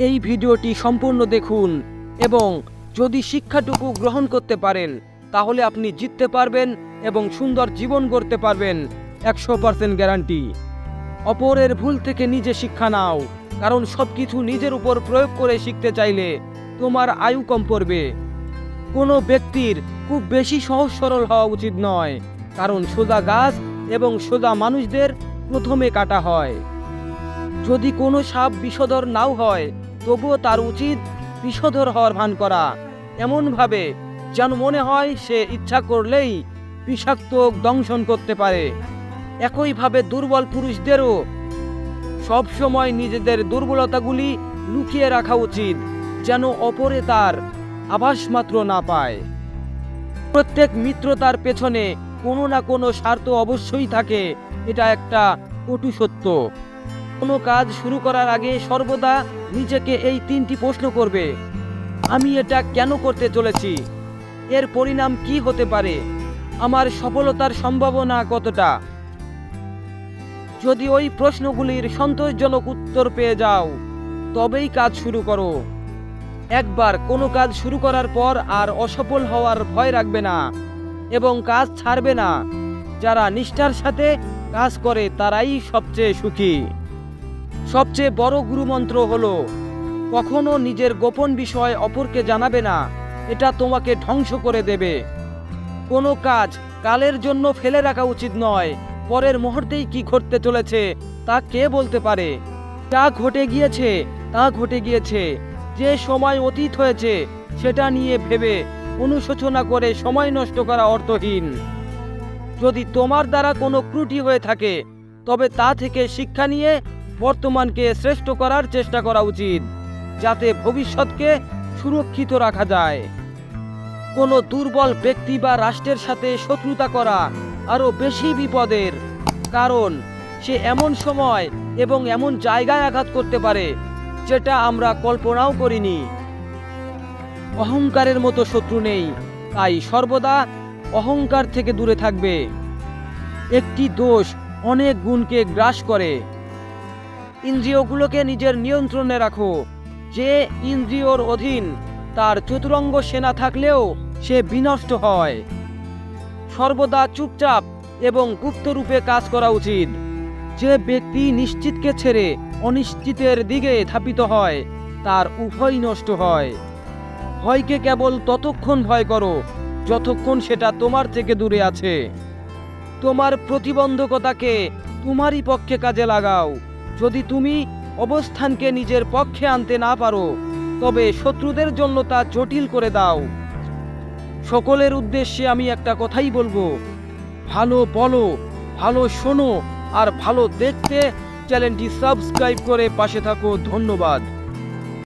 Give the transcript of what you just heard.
এই ভিডিওটি সম্পূর্ণ দেখুন এবং যদি শিক্ষাটুকু গ্রহণ করতে পারেন তাহলে আপনি জিততে পারবেন এবং সুন্দর জীবন গড়তে পারবেন 100% গ্যারান্টি। অপরের ভুল থেকে নিজে শিক্ষা নাও, কারণ সবকিছু নিজের উপর প্রয়োগ করে শিখতে চাইলে তোমার আয়ু কম পড়বে। কোনো ব্যক্তির খুব বেশি সহজ সরল হওয়া উচিত নয়, কারণ সোজা গাছ এবং সোজা মানুষদের প্রথমে কাটা হয়। যদি কোনো সাপ বিষধর নাও হয় তবুও তার উচিত বিষধর হওয়ার ভান করা, এমনভাবে যেন মনে হয় সে ইচ্ছা করলেই বিষাক্ত দংশন করতে পারে। একইভাবে দুর্বল পুরুষদেরও সবসময় নিজেদের দুর্বলতাগুলি লুকিয়ে রাখা উচিত, যেন অপরে তার আভাস মাত্র না পায়। প্রত্যেক মিত্রতার পেছনে কোনো না কোনো স্বার্থ অবশ্যই থাকে, এটা একটা কটু সত্য। কোনো কাজ শুরু করার আগে সর্বদা নিজেকে এই 3টি প্রশ্ন করবে: আমি এটা কেন করতে চলেছি? এর পরিণাম কি হতে পারে? আমার সফলতার সম্ভাবনা কতটা? যদি ওই প্রশ্নগুলির সন্তোষজনক উত্তর পেয়ে যাও তবেই কাজ শুরু করো। একবার কোনো কাজ শুরু করার পর আর অসফল হওয়ার ভয় রাখবে না এবং কাজ ছাড়বে না। যারা নিষ্ঠার সাথে কাজ করে তারাই সবচেয়ে সুখী। সবচেয়ে বড় গুরুমন্ত্র হলো কখনো নিজের গোপন বিষয় অপরকে জানাবে না, এটা তোমাকে ধ্বংস করে দেবে। কোনো কাজ কালের জন্য ফেলে রাখা উচিত নয়, পরের মুহূর্তেই কি ঘটতে চলেছে তা কে বলতে পারে। যা ঘটে গিয়েছে তা ঘটে গিয়েছে, যে সময় অতীত হয়েছে সেটা নিয়ে ভেবে অনুশোচনা করে সময় নষ্ট করা অর্থহীন। যদি তোমার দ্বারা কোনো ত্রুটি হয়ে থাকে তবে তা থেকে শিক্ষা নিয়ে বর্তমানকে শ্রেষ্ঠ করার চেষ্টা করা উচিত, যাতে ভবিষ্যৎকে সুরক্ষিত রাখা যায়। কোনো দুর্বল ব্যক্তি বা রাষ্ট্রের সাথে শত্রুতা করা আরও বেশি বিপদের, কারণ সে এমন সময় এবং এমন জায়গায় আঘাত করতে পারে যেটা আমরা কল্পনাও করিনি। অহংকারের মতো শত্রু নেই, তাই সর্বদা অহংকার থেকে দূরে থাকবে। একটি দোষ অনেক গুণকে গ্রাস করে। ইন্দ্রিয়গুলোকে নিজের নিয়ন্ত্রণে রাখো। যে ইন্দ্রিয়র অধীন তার চতুরঙ্গ সেনা থাকলেও সে বিনষ্ট হয়। সর্বদা চুপচাপ এবং গুপ্তরূপে কাজ করা উচিত। যে ব্যক্তি নিশ্চিতকে ছেড়ে অনিশ্চিতের দিকে ধাবিত হয় তার উভয় নষ্ট হয়। ভয়কে কেবল ততক্ষণ ভয় করো যতক্ষণ সেটা তোমার থেকে দূরে আছে। তোমার প্রতিবন্ধকতাকে তোমারই পক্ষে কাজে লাগাও। যদি তুমি অবস্থানকে নিজের পক্ষে আনতে না পারো তবে শত্রুদের জন্য তা জটিল করে দাও। সকলের উদ্দেশ্যে আমি একটা কথাই বলবো: ভালো বলো, ভালো শোনো আর ভালো দেখতে চ্যানেলটি সাবস্ক্রাইব করে পাশে থাকো। ধন্যবাদ।